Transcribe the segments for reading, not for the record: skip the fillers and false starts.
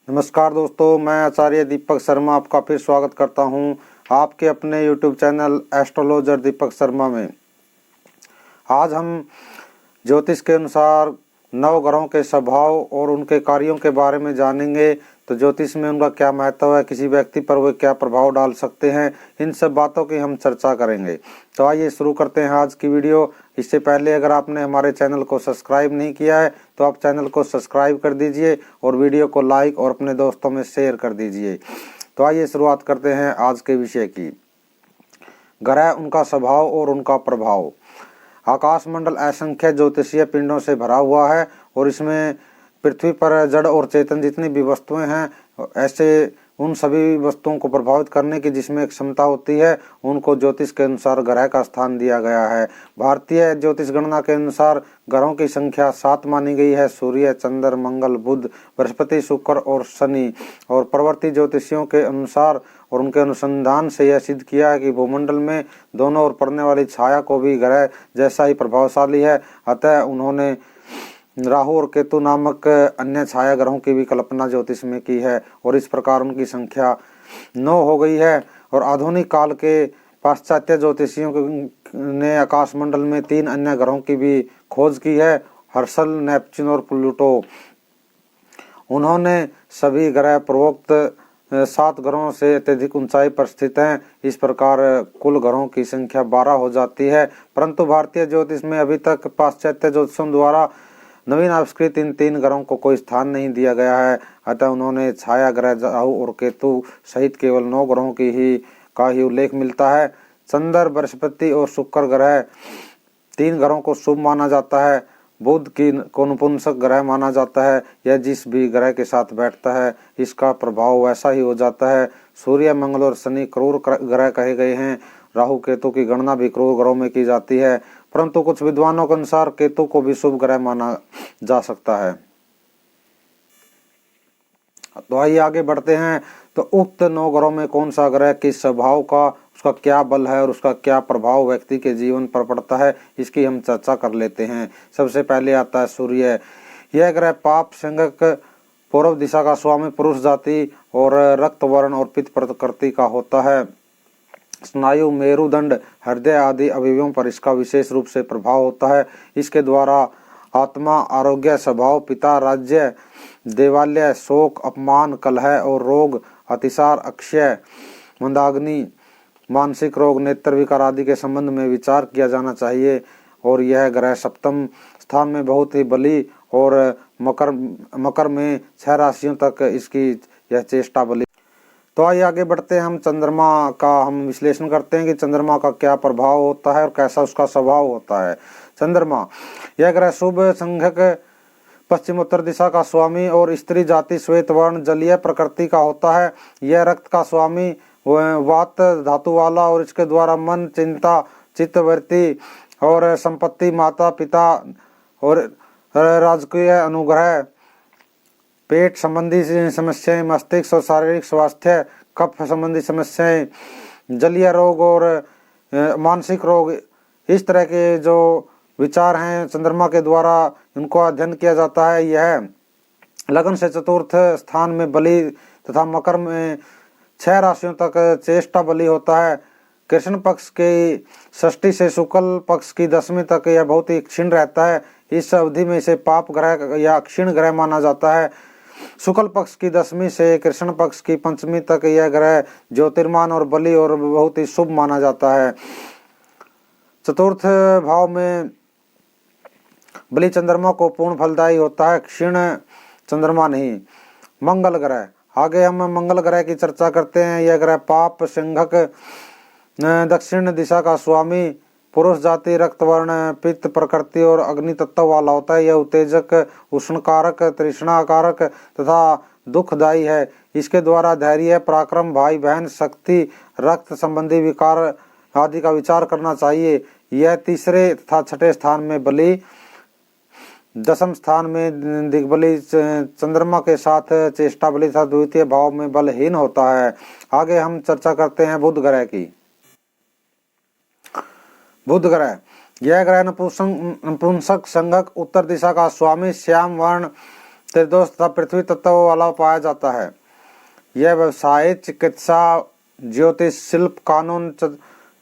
नमस्कार दोस्तों, मैं आचार्य दीपक शर्मा आपका फिर स्वागत करता हूं आपके अपने YouTube channel astrologer Deepak Sharma में। आज हम ज्योतिष के अनुसार नव ग्रहों के स्वभाव और उनके कार्यों के बारे में जानेंगे। तो ज्योतिष में उनका क्या महत्व है, किसी व्यक्ति पर वे क्या प्रभाव डाल सकते हैं, इन सब बातों की हम चर्चा करेंगे। तो आइए शुरू करते हैं आज की वीडियो। इससे पहले अगर आपने हमारे चैनल को सब्सक्राइब नहीं किया है तो आप चैनल को सब्सक्राइब कर दीजिए और वीडियो को लाइक और अपने दोस्तों में शेयर कर दीजिए। तो आइए शुरुआत करते हैं आज के विषय की। ग्रह, उनका स्वभाव और उनका प्रभाव। आकाशमंडल असंख्य ज्योतिषीय पिंडों से भरा हुआ है और इसमें पृथ्वी पर जड़ और चेतन जितनी भी वस्तुएं हैं, ऐसे उन सभी वस्तुओं को प्रभावित करने की जिसमें एक क्षमता होती है, उनको ज्योतिष के अनुसार ग्रह का स्थान दिया गया है। भारतीय ज्योतिष गणना के अनुसार ग्रहों की संख्या 7 मानी गई है। सूर्य, चंद्र, मंगल, बुध, बृहस्पति, शुक्र और शनि। और प्रवर्ती ज्योतिषियों के अनुसार और उनके अनुसंधान से यह सिद्ध किया है कि भूमंडल में दोनों ओर पड़ने वाली छाया को भी ग्रह जैसा ही प्रभावशाली है। अतः उन्होंने राहु और केतु नामक अन्य छाया ग्रहों की भी कल्पना ज्योतिष में की है और इस प्रकार उनकी संख्या 9 हो गई है। और आधुनिक काल के पाश्चात्य ज्योतिषियों ने आकाशमंडल में 3 अन्य ग्रहों की भी खोज की है, हर्शल, नेपच्यून और प्लूटो। उन्होंने सभी ग्रह पूर्वोक्त 7 ग्रहों से अत्यधिक ऊंचाई पर स्थित हैं। इस प्रकार कुल ग्रहों की संख्या 12 हो जाती है। परंतु भारतीय ज्योतिष में अभी तक पाश्चात्य ज्योतिषों द्वारा नवीन आविष्कृत इन 3 ग्रहों को कोई स्थान नहीं दिया गया है। अतः उन्होंने छाया ग्रह राहु और केतु सहित केवल 9 ग्रहों का ही उल्लेख मिलता है। चंद्र, बृहस्पति और शुक्र ग्रह 3 ग्रहों को शुभ माना जाता है। बुध को नपुंसक ग्रह माना जाता है। यह जिस भी ग्रह के साथ बैठता है इसका प्रभाव वैसा ही हो जाता है। सूर्य, मंगल और शनि क्रूर ग्रह कहे गए हैं। राहु केतु की गणना भी क्रूर ग्रहों में की जाती है, परंतु कुछ विद्वानों के अनुसार केतु को भी शुभ ग्रह माना जा सकता है। तो आइए आगे बढ़ते हैं। तो उक्त 9 ग्रहों में कौन सा ग्रह किस स्वभाव का, उसका क्या बल है और उसका क्या प्रभाव व्यक्ति के जीवन पर पड़ता है, इसकी हम चर्चा कर लेते हैं। सबसे पहले आता है सूर्य। यह ग्रह पाप संज्ञक, पूर्व दिशा का स्वामी, पुरुष जाति और रक्त वर्ण और पित्त प्रकृति का होता है। स्नायु, मेरुदंड, हृदय आदि अवयवों पर इसका विशेष रूप से प्रभाव होता है। इसके द्वारा आत्मा, आरोग्य, स्वभाव, पिता, राज्य, देवालय, शोक, अपमान, कलह और रोग, अतिसार, अक्षय, मंदाग्नि, मानसिक रोग, नेत्र विकार आदि के संबंध में विचार किया जाना चाहिए। और यह ग्रह सप्तम स्थान में बहुत ही बली और मकर में 6 राशियों तक इसकी यह चेष्टा बली। तो आइए आगे बढ़ते हैं। हम चंद्रमा का हम विश्लेषण करते हैं कि चंद्रमा का क्या प्रभाव होता है और कैसा उसका स्वभाव होता है। चंद्रमा, यह ग्रह शुभ संज्ञक, पश्चिम उत्तर दिशा का स्वामी और स्त्री जाति, श्वेत वर्ण, जलीय प्रकृति का होता है। यह रक्त का स्वामी, वात धातु वाला और इसके द्वारा मन, चिंता, चित्तवृत्ति और संपत्ति, माता पिता और राजकीय अनुग्रह, पेट संबंधी समस्याएं, मस्तिष्क और शारीरिक स्वास्थ्य, कफ संबंधी समस्याएं, जलीय रोग और मानसिक रोग, इस तरह के जो विचार हैं चंद्रमा के द्वारा इनको अध्ययन किया जाता है। यह लगन से चतुर्थ स्थान में बली तथा मकर में 6 राशियों तक चेष्टा बली होता है। कृष्ण पक्ष की षष्ठी से शुक्ल पक्ष की 10वीं तक यह बहुत ही क्षीण रहता है। इस अवधि में इसे पाप ग्रह या क्षीण ग्रह माना जाता है। शुक्ल पक्ष की 10वीं से कृष्ण पक्ष की 5वीं तक यह ग्रह ज्योतिर्मान और बली और बहुत ही शुभ माना जाता है। चतुर्थ भाव में बली चंद्रमा को पूर्ण फलदायी होता है, क्षीण चंद्रमा नहीं। मंगल ग्रह, आगे हम मंगल ग्रह की चर्चा करते हैं। यह ग्रह पाप संज्ञक, दक्षिण दिशा का स्वामी, पुरुष जाति, रक्त वर्ण, पित्त प्रकृति और अग्नि तत्व वाला होता है। यह उत्तेजक, उष्णकारक, तृष्णाकारक तथा दुखदायी है। इसके द्वारा धैर्य, पराक्रम, भाई बहन, शक्ति, रक्त संबंधी विकार आदि का विचार करना चाहिए। यह तीसरे तथा छठे स्थान में बली, 10वें स्थान में दिग्बली चंद्रमा के साथ चेष्टा बली तथा द्वितीय भाव में बलहीन होता है। आगे हम चर्चा करते हैं बुध ग्रह की। बुध ग्रह, यह ग्रह नपुंसक संज्ञक, उत्तर दिशा का स्वामी, श्याम वर्ण त्रिदोष तथा पृथ्वी तत्व वाला पाया जाता है। यह व्यवसाय, चिकित्सा, ज्योतिष, शिल्प, कानून,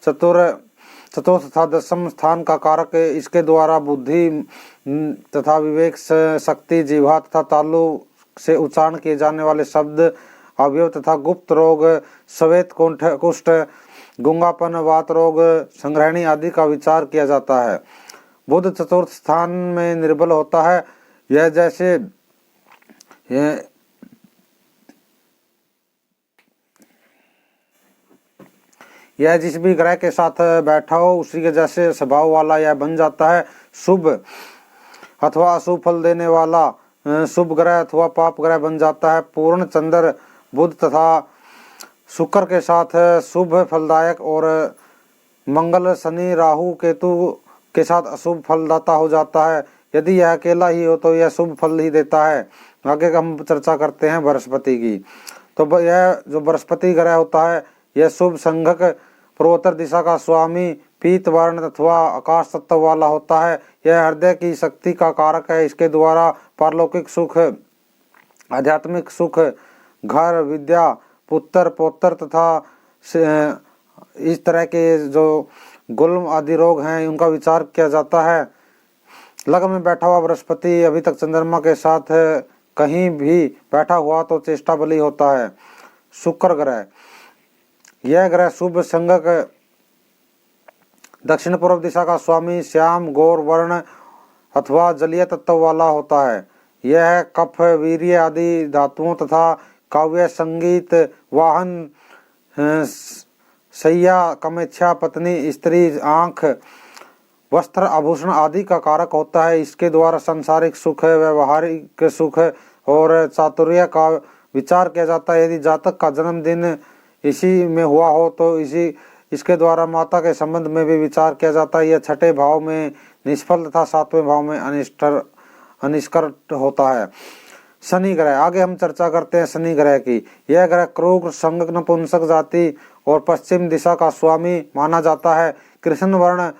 चतुर्थ तथा दशम स्थान का कारक है। इसके द्वारा बुद्धि तथा विवेक, शक्ति, जिह्वा तथा तालु से उच्चारण किए जाने वाले शब्द, अवयव तथा गुप्त रोग, श्वेत कुष्ठ, गूंगापन, वात रोग, संग्रहणी आदि का विचार किया जाता है। बुध चतुर्थ स्थान में निर्बल होता है। यह जिस भी ग्रह के साथ बैठा हो उसी के जैसे स्वभाव वाला यह बन जाता है। शुभ अथवा अशुभ फल देने वाला शुभ ग्रह अथवा पाप ग्रह बन जाता है। पूर्ण चंद्र बुध तथा शुक्र के साथ शुभ फलदायक और मंगल शनि राहु केतु के साथ अशुभ फलदाता हो जाता है। यदि यह अकेला ही हो तो यह शुभ फल ही देता है। आगे हम चर्चा करते हैं बृहस्पति की। तो यह जो बृहस्पति ग्रह होता है यह शुभ संघक, पूर्वोत्तर दिशा का स्वामी, पीत वर्ण अथवा आकाश तत्व वाला होता है। यह हृदय की शक्ति का कारक है। इसके द्वारा पारलौकिक सुख, आध्यात्मिक सुख, घर, विद्या, पुत्र, पौत्र तथा इस तरह के जो गुल्म आदि रोग हैं उनका विचार किया जाता है। लग्न में बैठा हुआ बृहस्पति अभी तक चंद्रमा के साथ कहीं भी बैठा हुआ तो चेष्टा बली होता है। शुक्र ग्रह, यह ग्रह शुभ संगक, दक्षिण पूर्व दिशा का स्वामी, श्याम, गौर वर्ण अथवा जलीय तत्व वाला होता है। यह कफ, वीर्य आदि धातुओं तथा काव्य, संगीत, वाहन, शैया, कामेच्छा, पत्नी, स्त्री, आंख, वस्त्र, आभूषण आदि का कारक होता है। इसके द्वारा सांसारिक सुख, व्यवहारिक सुख और चातुर्य का विचार किया जाता है। यदि जातक का जन्मदिन इसी में हुआ हो तो इसके द्वारा माता के संबंध में भी विचार किया जाता है। यह छठे भाव में निष्फल तथा सातवें भाव में अनिष्कृत होता है। शनि ग्रह, आगे हम चर्चा करते हैं शनि ग्रह की। यह ग्रह क्रूर, संगक, नपुंसक जाति और पश्चिम दिशा का स्वामी माना जाता है। कृष्ण वर्ण,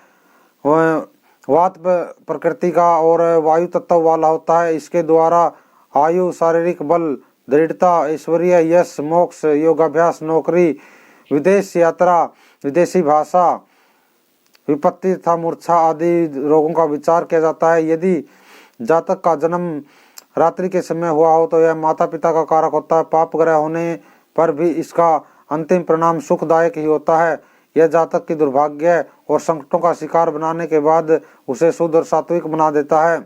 वात प्रकृति का और वायु तत्व वाला होता है। इसके द्वारा आयु, शारीरिक बल, दृढ़ता, ऐश्वर्य, यश, मोक्ष, योगाभ्यास, नौकरी, विदेश यात्रा, विदेशी भाषा, विपत्ति तथा मूर्छा आदि रोगों का विचार किया जाता है। यदि जातक का जन्म रात्रि के समय हुआ हो तो यह माता पिता का कारक होता है। पाप ग्रह होने पर भी इसका अंतिम परिणाम सुखदायक ही होता है। यह जातक की दुर्भाग्य और संकटों का शिकार बनाने के बाद उसे शुद्ध और सात्विक बना देता है।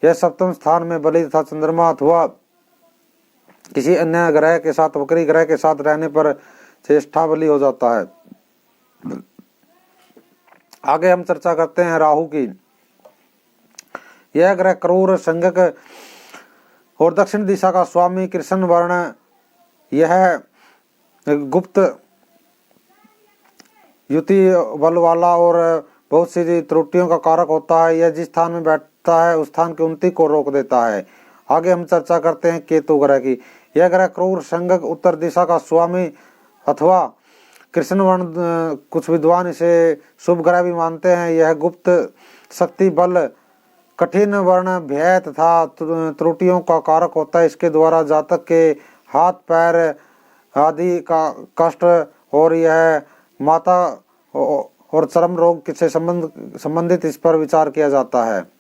यह सप्तम स्थान में बलि तथा चंद्रमा अथवा किसी अन्य ग्रह के साथ, वक्री ग्रह के साथ रहने पर चेष्टा बलि हो जाता है। आगे हम चर्चा करते हैं राहु की। यह ग्रह क्रूर, संगक और दक्षिण दिशा का स्वामी, कृष्ण वर्ण, यह गुप्त युति बल वाला और बहुत सी त्रुटियों का कारक होता है। यह जिस स्थान में बैठता है उस स्थान की उन्नति को रोक देता है। आगे हम चर्चा करते हैं केतु ग्रह की। यह ग्रह क्रूर, संगक, उत्तर दिशा का स्वामी अथवा कृष्ण वर्ण, कुछ विद्वान इसे शुभ ग्रह भी मानते हैं। यह गुप्त शक्ति, बल, कठिन वर्ण, भय तथा त्रुटियों का कारक होता है। इसके द्वारा जातक के हाथ, पैर आदि का कष्ट और यह माता और चर्म रोग से संबंधित इस पर विचार किया जाता है।